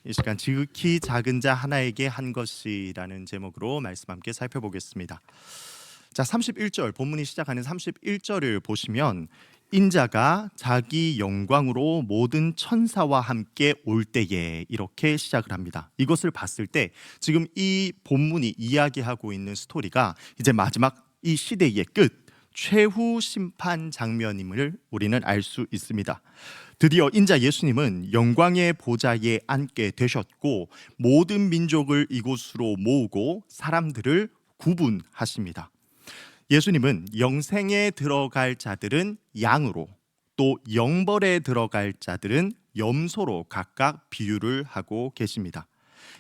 이 시간 지극히 작은 자 하나에게 한 것이라는 제목으로 말씀 함께 살펴보겠습니다. 자, 31절 본문이 시작하는 31절을 보시면 인자가 자기 영광으로 모든 천사와 함께 올 때에 이렇게 시작을 합니다. 이것을 봤을 때 지금 이 본문이 이야기하고 있는 스토리가 이제 마지막 이 시대의 끝 최후 심판 장면임을 우리는 알 수 있습니다. 드디어 인자 예수님은 영광의 보좌에 앉게 되셨고 모든 민족을 이곳으로 모으고 사람들을 구분하십니다. 예수님은 영생에 들어갈 자들은 양으로, 또 영벌에 들어갈 자들은 염소로 각각 비유를 하고 계십니다.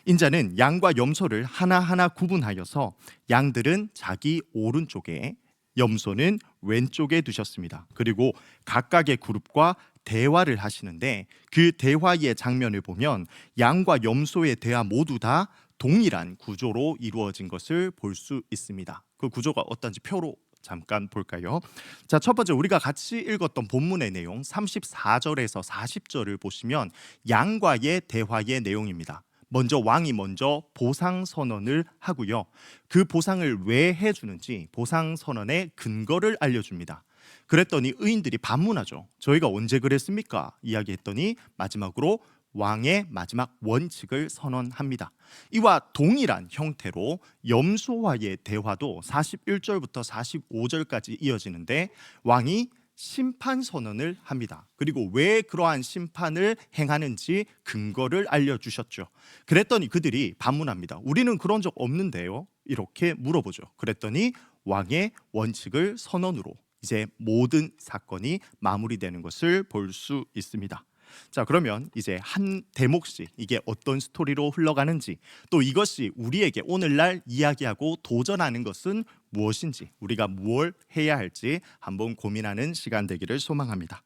인자는 양과 염소를 하나하나 구분하여서 양들은 자기 오른쪽에, 염소는 왼쪽에 두셨습니다. 그리고 각각의 그룹과 대화를 하시는데 그 대화의 장면을 보면 양과 염소의 대화 모두 다 동일한 구조로 이루어진 것을 볼 수 있습니다. 그 구조가 어떤지 표로 잠깐 볼까요? 자, 첫 번째 우리가 같이 읽었던 본문의 내용 34절에서 40절을 보시면 양과의 대화의 내용입니다. 먼저 왕이 먼저 보상 선언을 하고요. 그 보상을 왜 해주는지 보상 선언의 근거를 알려줍니다. 그랬더니 의인들이 반문하죠. 저희가 언제 그랬습니까? 이야기했더니 마지막으로 왕의 마지막 원칙을 선언합니다. 이와 동일한 형태로 염소와의 대화도 41절부터 45절까지 이어지는데 왕이 심판 선언을 합니다. 그리고 왜 그러한 심판을 행하는지 근거를 알려주셨죠. 그랬더니 그들이 반문합니다. 우리는 그런 적 없는데요. 이렇게 물어보죠. 그랬더니 왕의 원칙을 선언으로 이제 모든 사건이 마무리되는 것을 볼 수 있습니다. 자, 그러면 이제 한 대목씩 이게 어떤 스토리로 흘러가는지, 또 이것이 우리에게 오늘날 이야기하고 도전하는 것은 무엇인지, 우리가 무엇을 해야 할지 한번 고민하는 시간 되기를 소망합니다.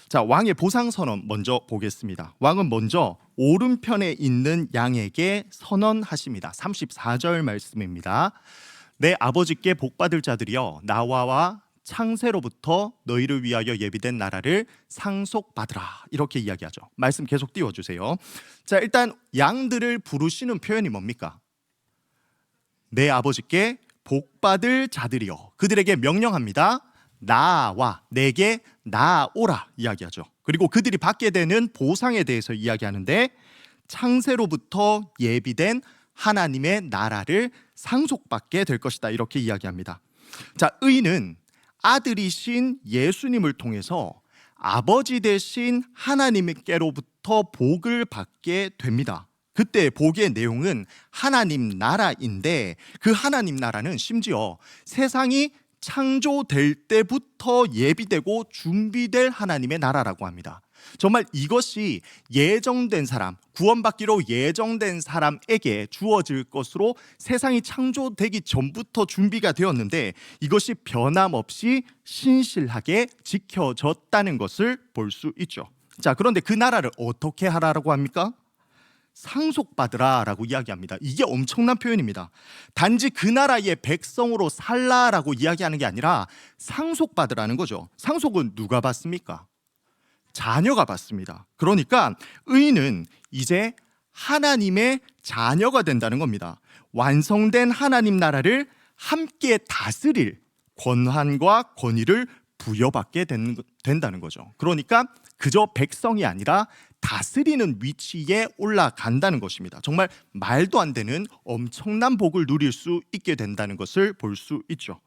자, 왕의 보상 선언 먼저 보겠습니다. 왕은 먼저 오른편에 있는 양에게 선언하십니다. 34절 말씀입니다. 내 아버지께 복받을 자들이여 나와 창세로부터 너희를 위하여 예비된 나라를 상속받으라, 이렇게 이야기하죠. 말씀 계속 띄워주세요. 자, 일단 양들을 부르시는 표현이 뭡니까? 내 아버지께 복받을 자들이여, 그들에게 명령합니다. 나와 내게 나오라 이야기하죠. 그리고 그들이 받게 되는 보상에 대해서 이야기하는데 창세로부터 예비된 하나님의 나라를 상속받게 될 것이다, 이렇게 이야기합니다. 자, 의인은 아들이신 예수님을 통해서 아버지 되신 하나님께로부터 복을 받게 됩니다. 그때 복의 내용은 하나님 나라인데 그 하나님 나라는 심지어 세상이 창조될 때부터 예비되고 준비될 하나님의 나라라고 합니다. 정말 이것이 예정된 사람, 구원받기로 예정된 사람에게 주어질 것으로 세상이 창조되기 전부터 준비가 되었는데 이것이 변함없이 신실하게 지켜졌다는 것을 볼 수 있죠. 자, 그런데 그 나라를 어떻게 하라고 합니까? 상속받으라라고 이야기합니다. 이게 엄청난 표현입니다. 단지 그 나라의 백성으로 살라라고 이야기하는 게 아니라 상속받으라는 거죠. 상속은 누가 받습니까? 자녀가 받습니다. 그러니까 의인은 이제 하나님의 자녀가 된다는 겁니다. 완성된 하나님 나라를 함께 다스릴 권한과 권위를 부여받게 된다는 거죠. 그러니까 그저 백성이 아니라 다스리는 위치에 올라간다는 것입니다. 정말 말도 안 되는 엄청난 복을 누릴 수 있게 된다는 것을 볼 수 있죠.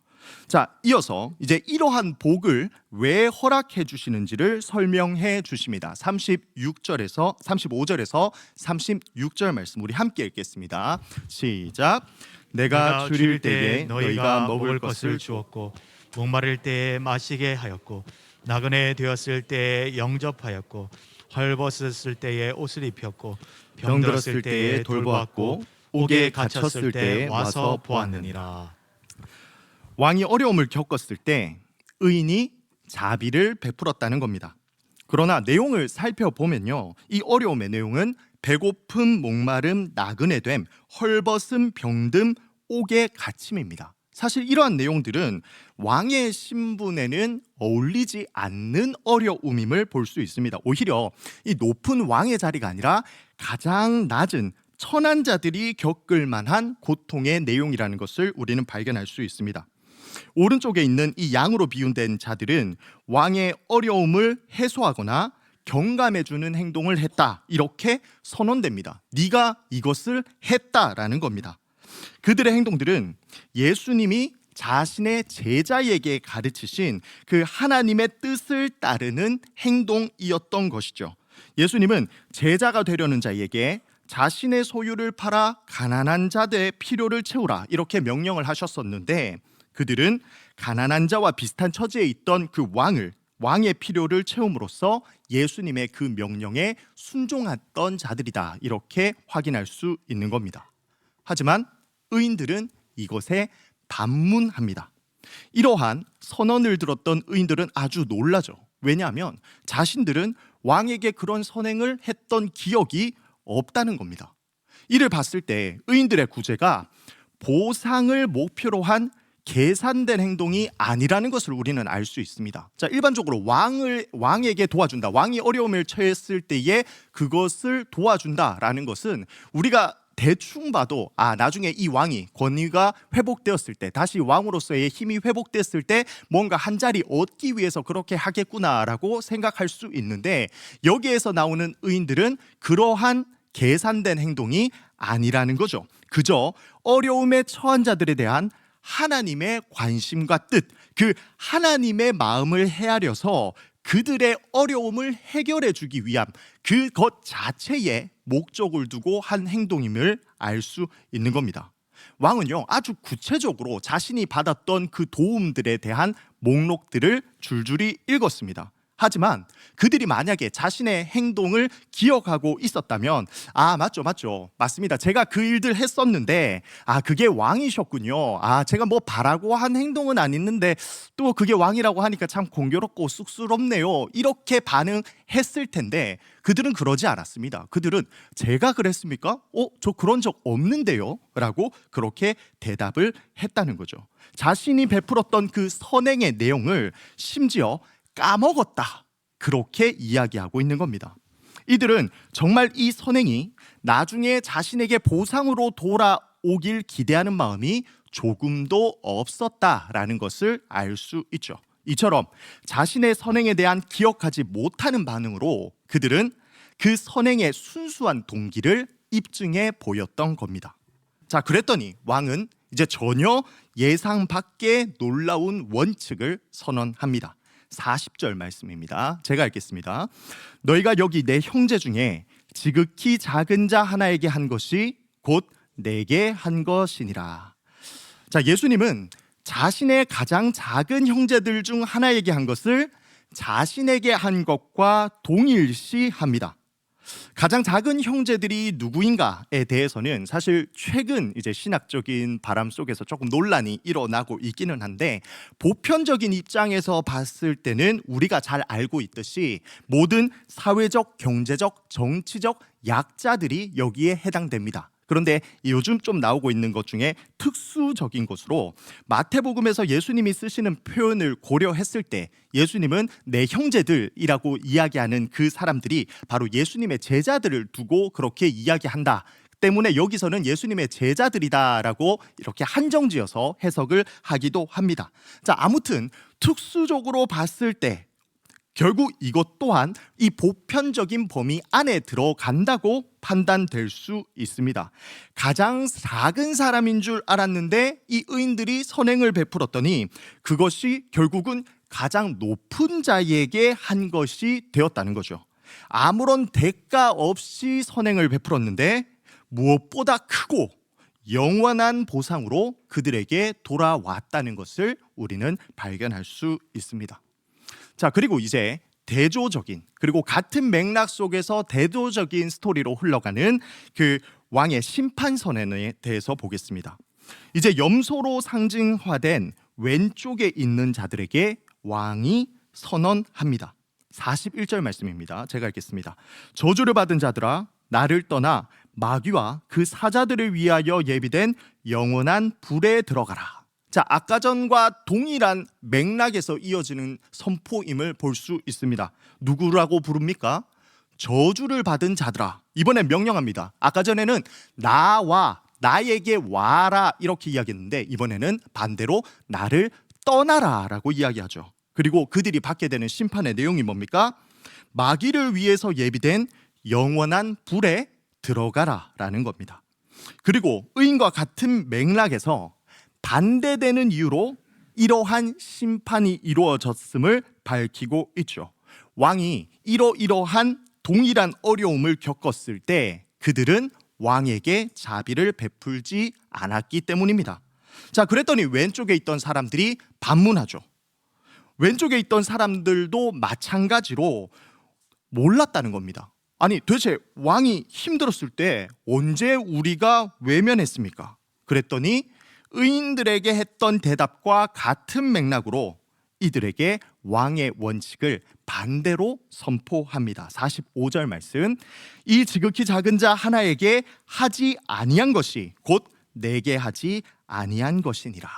자, 이어서 이제 이러한 복을 왜 허락해 주시는지를 설명해 주십니다. 35절에서 36절 말씀 우리 함께 읽겠습니다. 시작. 내가 줄일 때에 너희가 먹을 것을 주었고 목마를 때에 마시게 하였고 나그네 되었을 때에 영접하였고 헐벗었을 때에 옷을 입혔고 병들었을 때에 돌보았고 옥에 갇혔을 때에 와서 보았느니라. 왕이 어려움을 겪었을 때 의인이 자비를 베풀었다는 겁니다. 그러나 내용을 살펴보면요, 이 어려움의 내용은 배고픔, 목마름, 나그네됨, 헐벗음, 병듦, 옥에 갇힘입니다. 사실 이러한 내용들은 왕의 신분에는 어울리지 않는 어려움임을 볼 수 있습니다. 오히려 이 높은 왕의 자리가 아니라 가장 낮은 천한 자들이 겪을 만한 고통의 내용이라는 것을 우리는 발견할 수 있습니다. 오른쪽에 있는 이 양으로 비유된 자들은 왕의 어려움을 해소하거나 경감해주는 행동을 했다, 이렇게 선언됩니다. 네가 이것을 했다라는 겁니다. 그들의 행동들은 예수님이 자신의 제자에게 가르치신 그 하나님의 뜻을 따르는 행동이었던 것이죠. 예수님은 제자가 되려는 자에게 자신의 소유를 팔아 가난한 자들의 필요를 채우라, 이렇게 명령을 하셨었는데, 그들은 가난한 자와 비슷한 처지에 있던 그 왕의 필요를 채움으로써 예수님의 그 명령에 순종했던 자들이다, 이렇게 확인할 수 있는 겁니다. 하지만 의인들은 이것에 반문합니다. 이러한 선언을 들었던 의인들은 아주 놀라죠. 왜냐하면 자신들은 왕에게 그런 선행을 했던 기억이 없다는 겁니다. 이를 봤을 때 의인들의 구제가 보상을 목표로 한 계산된 행동이 아니라는 것을 우리는 알 수 있습니다. 자, 일반적으로 왕에게 도와준다, 왕이 어려움을 처했을 때에 그것을 도와준다라는 것은 우리가 대충 봐도 나중에 이 왕이 권위가 회복되었을 때, 다시 왕으로서의 힘이 회복됐을 때 뭔가 한 자리 얻기 위해서 그렇게 하겠구나라고 생각할 수 있는데, 여기에서 나오는 의인들은 그러한 계산된 행동이 아니라는 거죠. 그저 어려움에 처한 자들에 대한 하나님의 관심과 뜻, 그 하나님의 마음을 헤아려서 그들의 어려움을 해결해 주기 위함, 그것 자체에 목적을 두고 한 행동임을 알 수 있는 겁니다. 왕은요, 아주 구체적으로 자신이 받았던 그 도움들에 대한 목록들을 줄줄이 읽었습니다. 하지만 그들이 만약에 자신의 행동을 기억하고 있었다면, 맞습니다, 제가 그 일들 했었는데 그게 왕이셨군요, 제가 뭐 바라고 한 행동은 아니었는데 또 그게 왕이라고 하니까 참 공교롭고 쑥스럽네요, 이렇게 반응했을 텐데, 그들은 그러지 않았습니다. 그들은 제가 그랬습니까? 저 그런 적 없는데요? 라고 그렇게 대답을 했다는 거죠. 자신이 베풀었던 그 선행의 내용을 심지어 까먹었다, 그렇게 이야기하고 있는 겁니다. 이들은 정말 이 선행이 나중에 자신에게 보상으로 돌아오길 기대하는 마음이 조금도 없었다라는 것을 알 수 있죠. 이처럼 자신의 선행에 대한 기억하지 못하는 반응으로 그들은 그 선행의 순수한 동기를 입증해 보였던 겁니다. 자, 그랬더니 왕은 이제 전혀 예상 밖의 놀라운 원칙을 선언합니다. 40절 말씀입니다. 제가 읽겠습니다. 너희가 여기 내 형제 중에 지극히 작은 자 하나에게 한 것이 곧 내게 한 것이니라. 자, 예수님은 자신의 가장 작은 형제들 중 하나에게 한 것을 자신에게 한 것과 동일시합니다. 가장 작은 형제들이 누구인가에 대해서는 사실 최근 이제 신학적인 바람 속에서 조금 논란이 일어나고 있기는 한데, 보편적인 입장에서 봤을 때는 우리가 잘 알고 있듯이 모든 사회적, 경제적, 정치적 약자들이 여기에 해당됩니다. 그런데 요즘 좀 나오고 있는 것 중에 특수적인 것으로 마태복음에서 예수님이 쓰시는 표현을 고려했을 때 예수님은 내 형제들이라고 이야기하는 그 사람들이 바로 예수님의 제자들을 두고 그렇게 이야기한다 때문에 여기서는 예수님의 제자들이다라고 이렇게 한정지어서 해석을 하기도 합니다. 자, 아무튼 특수적으로 봤을 때 결국 이것 또한 이 보편적인 범위 안에 들어간다고 판단될 수 있습니다. 가장 작은 사람인 줄 알았는데 이 의인들이 선행을 베풀었더니 그것이 결국은 가장 높은 자에게 한 것이 되었다는 거죠. 아무런 대가 없이 선행을 베풀었는데 무엇보다 크고 영원한 보상으로 그들에게 돌아왔다는 것을 우리는 발견할 수 있습니다. 자, 그리고 이제 대조적인, 그리고 같은 맥락 속에서 대조적인 스토리로 흘러가는 그 왕의 심판선언에 대해서 보겠습니다. 이제 염소로 상징화된 왼쪽에 있는 자들에게 왕이 선언합니다. 41절 말씀입니다. 제가 읽겠습니다. 저주를 받은 자들아, 나를 떠나 마귀와 그 사자들을 위하여 예비된 영원한 불에 들어가라. 자, 아까 전과 동일한 맥락에서 이어지는 선포임을 볼 수 있습니다. 누구라고 부릅니까? 저주를 받은 자들아. 이번엔 명령합니다. 아까 전에는 나에게 와라 이렇게 이야기했는데 이번에는 반대로 나를 떠나라라고 이야기하죠. 그리고 그들이 받게 되는 심판의 내용이 뭡니까? 마귀를 위해서 예비된 영원한 불에 들어가라라는 겁니다. 그리고 의인과 같은 맥락에서 반대되는 이유로 이러한 심판이 이루어졌음을 밝히고 있죠. 왕이 이러한 동일한 어려움을 겪었을 때 그들은 왕에게 자비를 베풀지 않았기 때문입니다. 자, 그랬더니 왼쪽에 있던 사람들이 반문하죠. 왼쪽에 있던 사람들도 마찬가지로 몰랐다는 겁니다. 아니, 도대체 왕이 힘들었을 때 언제 우리가 외면했습니까? 그랬더니 의인들에게 했던 대답과 같은 맥락으로 이들에게 왕의 원칙을 반대로 선포합니다. 45절 말씀. 이 지극히 작은 자 하나에게 하지 아니한 것이 곧 내게 하지 아니한 것이니라.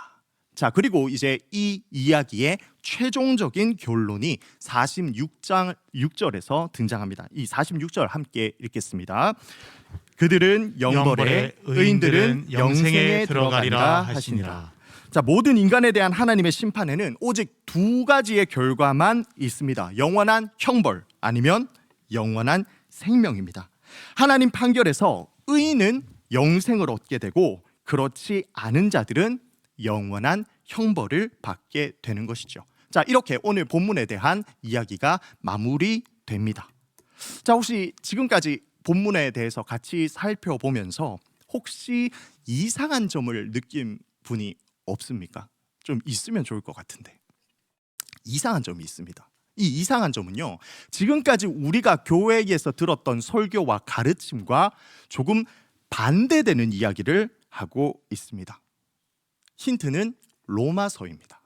자, 그리고 이제 이 이야기의 최종적인 결론이 46장 6절에서 등장합니다. 이 46절 함께 읽겠습니다. 그들은 영벌에 의인들은 영생에 들어가리라 하시니라. 자, 모든 인간에 대한 하나님의 심판에는 오직 두 가지의 결과만 있습니다. 영원한 형벌 아니면 영원한 생명입니다. 하나님 판결에서 의인은 영생을 얻게 되고 그렇지 않은 자들은 영원한 형벌을 받게 되는 것이죠. 자, 이렇게 오늘 본문에 대한 이야기가 마무리됩니다. 자, 혹시 지금까지 본문에 대해서 같이 살펴보면서 혹시 이상한 점을 느낀 분이 없습니까? 좀 있으면 좋을 것 같은데. 이상한 점이 있습니다. 이 이상한 점은요, 지금까지 우리가 교회에서 들었던 설교와 가르침과 조금 반대되는 이야기를 하고 있습니다. 힌트는 로마서입니다.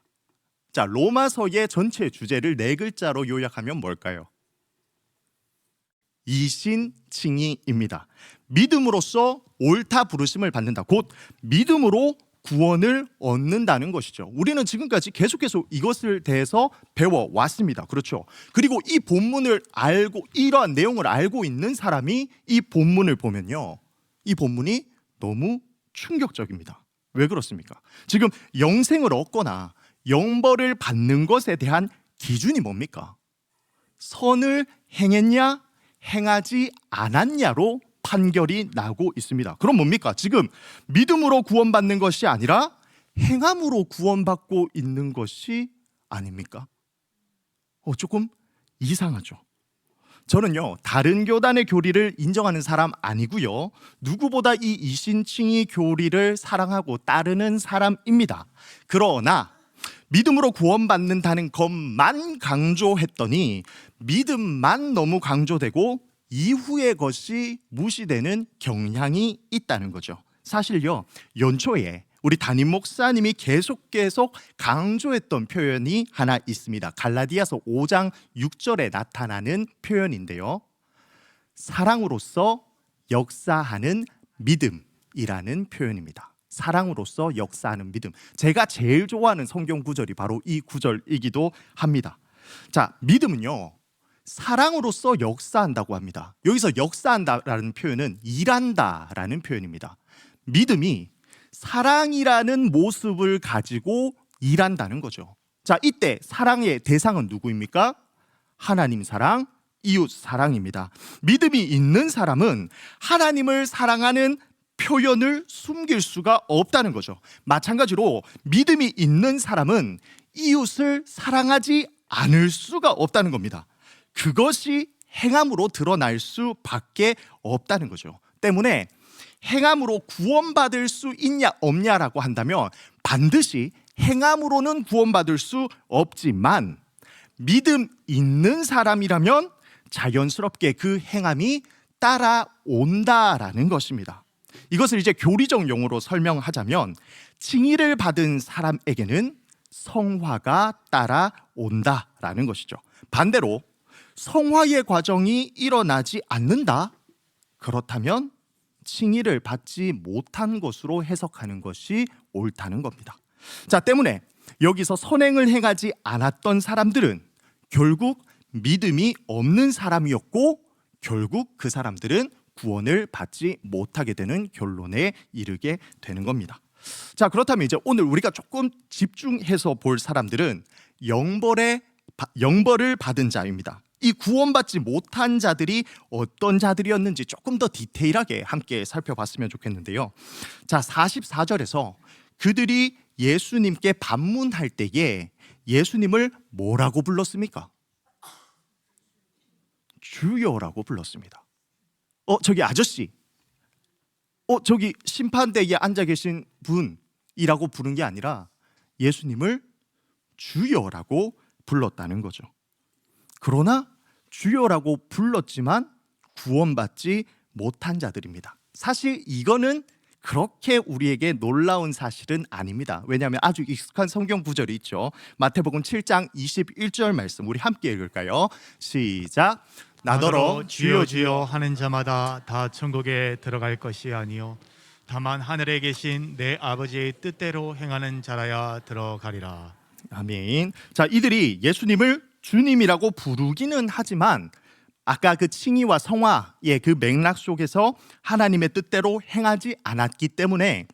자, 로마서의 전체 주제를 네 글자로 요약하면 뭘까요? 이신칭의입니다. 믿음으로써 옳다 부르심을 받는다. 곧 믿음으로 구원을 얻는다는 것이죠. 우리는 지금까지 계속해서 이것을 대해서 배워왔습니다. 그렇죠. 그리고 이 본문을 알고, 이러한 내용을 알고 있는 사람이 이 본문을 보면요, 이 본문이 너무 충격적입니다. 왜 그렇습니까? 지금 영생을 얻거나 영벌을 받는 것에 대한 기준이 뭡니까? 선을 행했냐, 행하지 않았냐로 판결이 나고 있습니다. 그럼 뭡니까? 지금 믿음으로 구원받는 것이 아니라 행함으로 구원받고 있는 것이 아닙니까? 조금 이상하죠. 저는요, 다른 교단의 교리를 인정하는 사람 아니고요, 누구보다 이 이신칭의 교리를 사랑하고 따르는 사람입니다. 그러나 믿음으로 구원받는다는 것만 강조했더니 믿음만 너무 강조되고 이후의 것이 무시되는 경향이 있다는 거죠. 사실요, 연초에 우리 담임 목사님이 계속 강조했던 표현이 하나 있습니다. 갈라디아서 5장 6절에 나타나는 표현인데요, 사랑으로서 역사하는 믿음이라는 표현입니다. 사랑으로서 역사하는 믿음. 제가 제일 좋아하는 성경 구절이 바로 이 구절이기도 합니다. 자, 믿음은요, 사랑으로서 역사한다고 합니다. 여기서 역사한다라는 표현은 일한다라는 표현입니다. 믿음이 사랑이라는 모습을 가지고 일한다는 거죠. 자, 이때 사랑의 대상은 누구입니까? 하나님 사랑, 이웃 사랑입니다. 믿음이 있는 사람은 하나님을 사랑하는 표현을 숨길 수가 없다는 거죠. 마찬가지로 믿음이 있는 사람은 이웃을 사랑하지 않을 수가 없다는 겁니다. 그것이 행함으로 드러날 수밖에 없다는 거죠. 때문에 행함으로 구원받을 수 있냐 없냐라고 한다면 반드시 행함으로는 구원받을 수 없지만 믿음 있는 사람이라면 자연스럽게 그 행함이 따라온다라는 것입니다. 이것을 이제 교리적 용어로 설명하자면 칭의를 받은 사람에게는 성화가 따라온다라는 것이죠. 반대로 성화의 과정이 일어나지 않는다? 그렇다면 칭의를 받지 못한 것으로 해석하는 것이 옳다는 겁니다. 자, 때문에 여기서 선행을 행하지 않았던 사람들은 결국 믿음이 없는 사람이었고 결국 그 사람들은 구원을 받지 못하게 되는 결론에 이르게 되는 겁니다. 자, 그렇다면 이제 오늘 우리가 조금 집중해서 볼 사람들은 영벌을 받은 자입니다. 이 구원받지 못한 자들이 어떤 자들이었는지 조금 더 디테일하게 함께 살펴봤으면 좋겠는데요. 자, 44절에서 그들이 예수님께 반문할 때에 예수님을 뭐라고 불렀습니까? 주여라고 불렀습니다. 저기 아저씨, 저기 심판대에 앉아 계신 분이라고 부른 게 아니라 예수님을 주여라고 불렀다는 거죠. 그러나 주여라고 불렀지만 구원받지 못한 자들입니다. 사실 이거는 그렇게 우리에게 놀라운 사실은 아닙니다. 왜냐하면 아주 익숙한 성경 구절이 있죠. 마태복음 7장 21절 말씀 우리 함께 읽을까요? 시작. 나더러 주여 주여 하는 자마다 다 천국에 들어갈 것이 아니요 다만 하늘에 계신 내 아버지의 뜻대로 행하는 자라야 들어가리라. 아멘. 자, 이들이 예수님을 주님이라고 부르기는 하지만 아까 그 칭의와 성화의 그 맥락 속에서 하나님의 뜻대로 행하지 않았기 때문에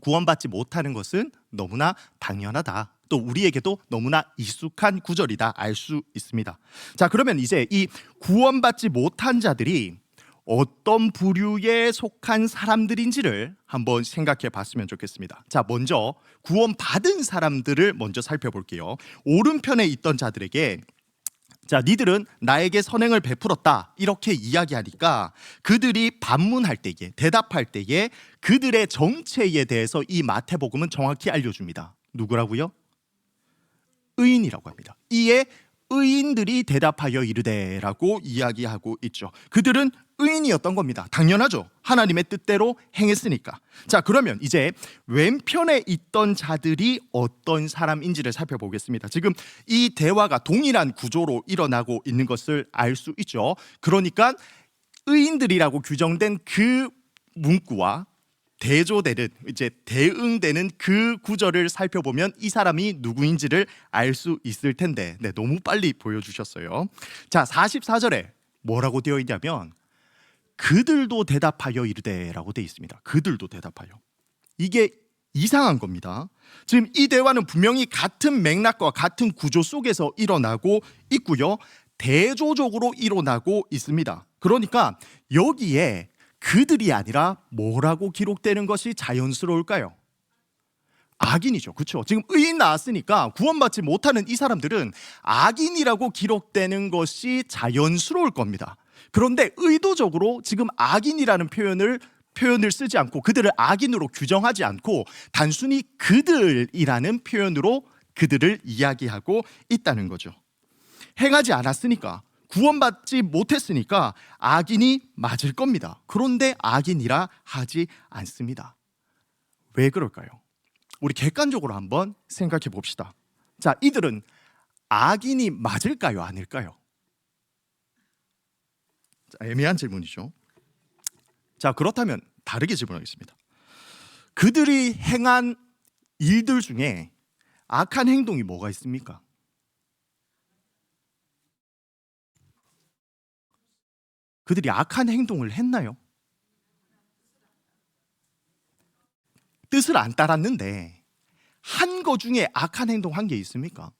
구원받지 못하는 것은 너무나 당연하다. 또 우리에게도 너무나 익숙한 구절이다 알 수 있습니다. 자, 그러면 이제 이 구원받지 못한 자들이 어떤 부류에 속한 사람들인지를 한번 생각해 봤으면 좋겠습니다. 자, 먼저 구원받은 사람들을 먼저 살펴볼게요. 오른편에 있던 자들에게 자, 니들은 나에게 선행을 베풀었다 이렇게 이야기하니까 그들이 반문할 때에 대답할 때에 그들의 정체에 대해서 이 마태복음은 정확히 알려줍니다. 누구라고요? 의인이라고 합니다. 이에 의인들이 대답하여 이르되라고 이야기하고 있죠. 그들은 의인이었던 겁니다. 당연하죠. 하나님의 뜻대로 행했으니까. 자, 그러면 이제 왼편에 있던 자들이 어떤 사람인지를 살펴보겠습니다. 지금 이 대화가 동일한 구조로 일어나고 있는 것을 알 수 있죠. 그러니까 의인들이라고 규정된 그 문구와 대조되는 이제 대응되는 그 구절을 살펴보면 이 사람이 누구인지를 알 수 있을 텐데 너무 빨리 보여주셨어요. 자, 44절에 뭐라고 되어 있냐면 그들도 대답하여 이르되라고 되어 있습니다. 그들도 대답하여. 이게 이상한 겁니다. 지금 이 대화는 분명히 같은 맥락과 같은 구조 속에서 일어나고 있고요. 대조적으로 일어나고 있습니다. 그러니까 여기에 그들이 아니라 뭐라고 기록되는 것이 자연스러울까요? 악인이죠. 그렇죠? 지금 의인 나왔으니까 구원받지 못하는 이 사람들은 악인이라고 기록되는 것이 자연스러울 겁니다. 그런데 의도적으로 지금 악인이라는 표현을 쓰지 않고 그들을 악인으로 규정하지 않고 단순히 그들이라는 표현으로 그들을 이야기하고 있다는 거죠. 행하지 않았으니까 구원받지 못했으니까 악인이 맞을 겁니다. 그런데 악인이라 하지 않습니다. 왜 그럴까요? 우리 객관적으로 한번 생각해 봅시다. 자, 이들은 악인이 맞을까요? 아닐까요? 자, 애매한 질문이죠. 자, 그렇다면 다르게 질문하겠습니다. 그들이 행한 일들 중에 악한 행동이 뭐가 있습니까? 그들이 악한 행동을 했나요? 뜻을 안 따랐는데 한 거 중에 악한 행동 한 게 있습니까?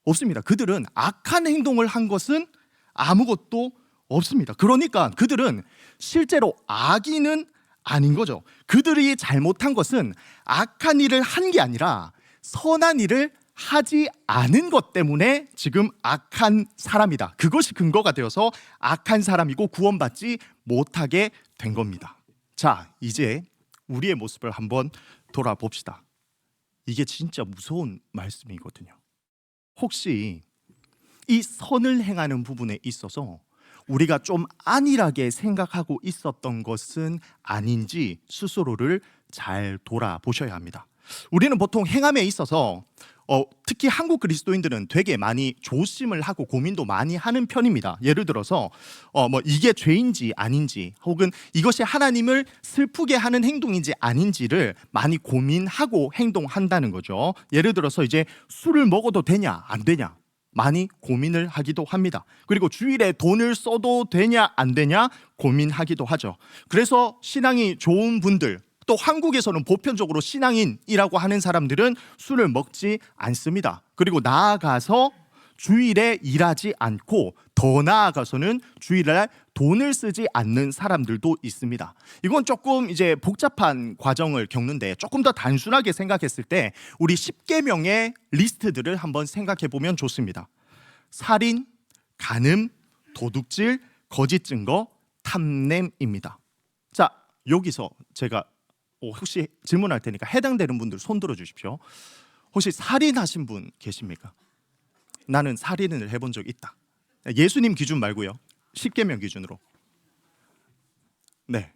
없습니다. 그들은 악한 행동을 한 것은 아무것도 없습니다. 그러니까 그들은 실제로 악인은 아닌 거죠. 그들이 잘못한 것은 악한 일을 한 게 아니라 선한 일을 하지 않은 것 때문에 지금 악한 사람이다. 그것이 근거가 되어서 악한 사람이고 구원받지 못하게 된 겁니다. 자, 이제 우리의 모습을 한번 돌아봅시다. 이게 진짜 무서운 말씀이거든요. 혹시 이 선을 행하는 부분에 있어서 우리가 좀 안일하게 생각하고 있었던 것은 아닌지 스스로를 잘 돌아보셔야 합니다. 우리는 보통 행함에 있어서 특히 한국 그리스도인들은 되게 많이 조심을 하고 고민도 많이 하는 편입니다. 예를 들어서 이게 죄인지 아닌지 혹은 이것이 하나님을 슬프게 하는 행동인지 아닌지를 많이 고민하고 행동한다는 거죠. 예를 들어서 이제 술을 먹어도 되냐 안 되냐 많이 고민을 하기도 합니다. 그리고 주일에 돈을 써도 되냐 안 되냐 고민하기도 하죠. 그래서 신앙이 좋은 분들, 또 한국에서는 보편적으로 신앙인이라고 하는 사람들은 술을 먹지 않습니다. 그리고 나아가서 주일에 일하지 않고, 더 나아가서는 주일날 돈을 쓰지 않는 사람들도 있습니다. 이건 조금 이제 복잡한 과정을 겪는데, 조금 더 단순하게 생각했을 때 우리 10계명의 리스트들을 한번 생각해 보면 좋습니다. 살인, 간음, 도둑질, 거짓 증거, 탐냄입니다. 자, 여기서 제가 혹시 질문할 테니까 해당되는 분들 손 들어 주십시오. 혹시 살인하신 분 계십니까? 나는 살인을 해본 적 있다. 예수님 기준 말고요. 10계명 기준으로. 네.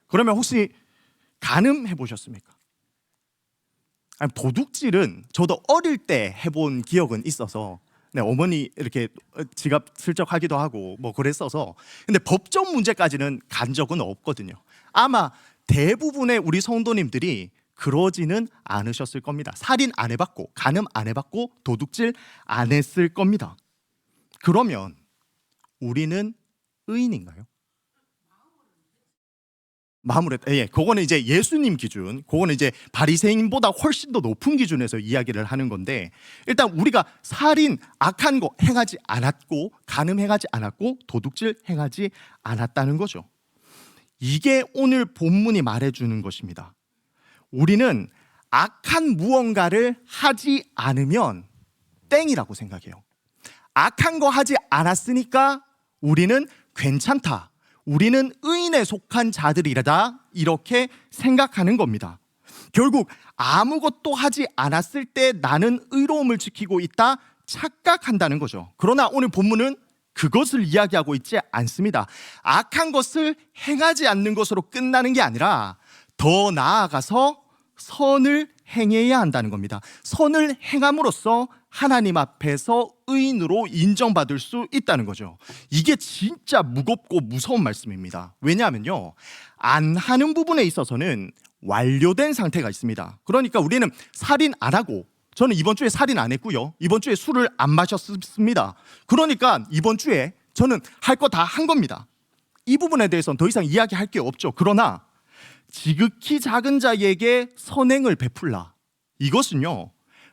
그러면 혹시 간음 해보셨습니까? 아니, 도둑질은 저도 어릴 때 해본 기억은 있어서, 네, 어머니 이렇게 지갑 슬쩍 하기도 하고 뭐 그랬어서, 근데 법적 문제까지는 간 적은 없거든요. 아마 대부분의 우리 성도님들이 그러지는 않으셨을 겁니다. 살인 안 해봤고, 간음 안 해봤고, 도둑질 안 했을 겁니다. 그러면 우리는 의인인가요? 마음으로, 예, 그거는 이제 예수님 기준, 그거는 이제 바리새인보다 훨씬 더 높은 기준에서 이야기를 하는 건데, 일단 우리가 살인, 악한 거 행하지 않았고, 간음 행하지 않았고, 도둑질 행하지 않았다는 거죠. 이게 오늘 본문이 말해주는 것입니다. 우리는 악한 무언가를 하지 않으면 땡이라고 생각해요. 악한 거 하지 않았으니까 우리는 괜찮다, 우리는 의인에 속한 자들이다, 이렇게 생각하는 겁니다. 결국 아무것도 하지 않았을 때 나는 의로움을 지키고 있다 착각한다는 거죠. 그러나 오늘 본문은 그것을 이야기하고 있지 않습니다. 악한 것을 행하지 않는 것으로 끝나는 게 아니라 더 나아가서 선을 행해야 한다는 겁니다. 선을 행함으로써 하나님 앞에서 의인으로 인정받을 수 있다는 거죠. 이게 진짜 무겁고 무서운 말씀입니다. 왜냐하면요, 안 하는 부분에 있어서는 완료된 상태가 있습니다. 그러니까 우리는 살인 안 하고, 저는 이번 주에 살인 안 했고요, 이번 주에 술을 안 마셨습니다. 그러니까 이번 주에 저는 할 거 다 한 겁니다. 이 부분에 대해서는 더 이상 이야기할 게 없죠. 그러나 지극히 작은 자에게 선행을 베풀라, 이것은요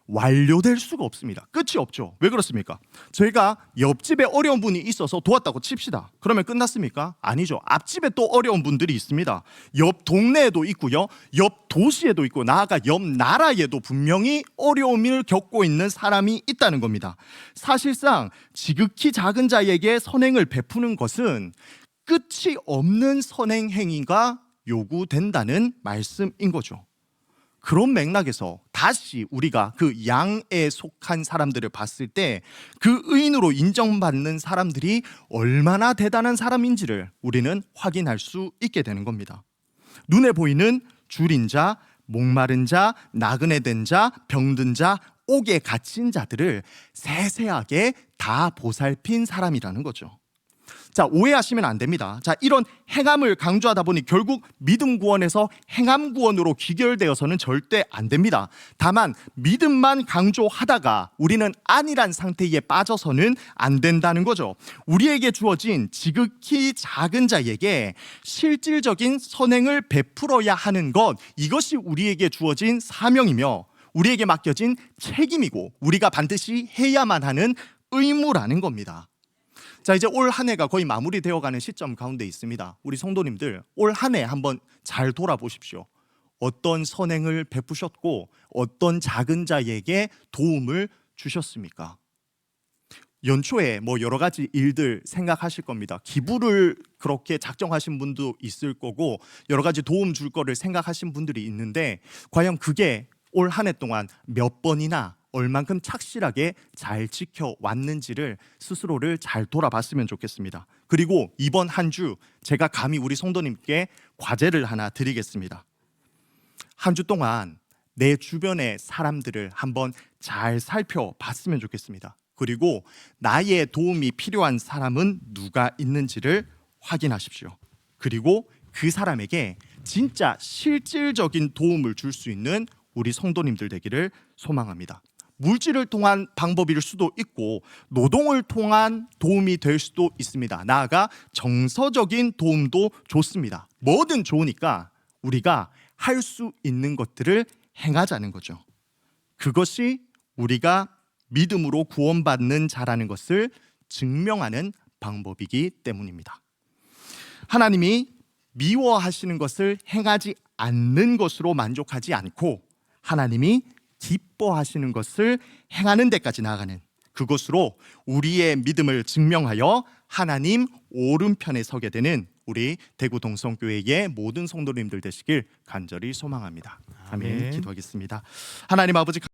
완료될 수가 없습니다. 끝이 없죠. 왜 그렇습니까? 저희가 옆집에 어려운 분이 있어서 도왔다고 칩시다. 그러면 끝났습니까? 아니죠. 앞집에 또 어려운 분들이 있습니다. 옆 동네에도 있고요, 옆 도시에도 있고, 나아가 옆 나라에도 분명히 어려움을 겪고 있는 사람이 있다는 겁니다. 사실상 지극히 작은 자에게 선행을 베푸는 것은 끝이 없는 선행 행위가 요구된다는 말씀인 거죠. 그런 맥락에서 다시 우리가 그 양에 속한 사람들을 봤을 때 그 의인으로 인정받는 사람들이 얼마나 대단한 사람인지를 우리는 확인할 수 있게 되는 겁니다. 눈에 보이는 줄인 자, 목마른 자, 나그네 된 자, 병든 자, 옥에 갇힌 자들을 세세하게 다 보살핀 사람이라는 거죠. 자, 오해하시면 안 됩니다. 자, 이런 행함을 강조하다 보니 결국 믿음 구원에서 행함 구원으로 귀결되어서는 절대 안 됩니다. 다만 믿음만 강조하다가 우리는 안일한 상태에 빠져서는 안 된다는 거죠. 우리에게 주어진 지극히 작은 자에게 실질적인 선행을 베풀어야 하는 것, 이것이 우리에게 주어진 사명이며 우리에게 맡겨진 책임이고 우리가 반드시 해야만 하는 의무라는 겁니다. 자, 이제 올 한 해가 거의 마무리되어가는 시점 가운데 있습니다. 우리 성도님들, 올 한 해 한번 잘 돌아보십시오. 어떤 선행을 베푸셨고 어떤 작은 자에게 도움을 주셨습니까? 연초에 뭐 여러 가지 일들 생각하실 겁니다. 기부를 그렇게 작정하신 분도 있을 거고 여러 가지 도움 줄 거를 생각하신 분들이 있는데, 과연 그게 올 한 해 동안 몇 번이나 얼만큼 착실하게 잘 지켜왔는지를 스스로를 잘 돌아봤으면 좋겠습니다. 그리고 이번 한 주 제가 감히 우리 성도님께 과제를 하나 드리겠습니다. 한 주 동안 내 주변의 사람들을 한번 잘 살펴봤으면 좋겠습니다. 그리고 나의 도움이 필요한 사람은 누가 있는지를 확인하십시오. 그리고 그 사람에게 진짜 실질적인 도움을 줄 수 있는 우리 성도님들 되기를 소망합니다. 물질을 통한 방법일 수도 있고 노동을 통한 도움이 될 수도 있습니다. 나아가 정서적인 도움도 좋습니다. 뭐든 좋으니까 우리가 할 수 있는 것들을 행하자는 거죠. 그것이 우리가 믿음으로 구원받는 자라는 것을 증명하는 방법이기 때문입니다. 하나님이 미워하시는 것을 행하지 않는 것으로 만족하지 않고 하나님이 기뻐하시는 것을 행하는 데까지 나아가는 그것으로 우리의 믿음을 증명하여 하나님 오른편에 서게 되는 우리 대구 동성교회의 모든 성도님들 되시길 간절히 소망합니다. 아멘. 아멘. 기도하겠습니다. 하나님 아버지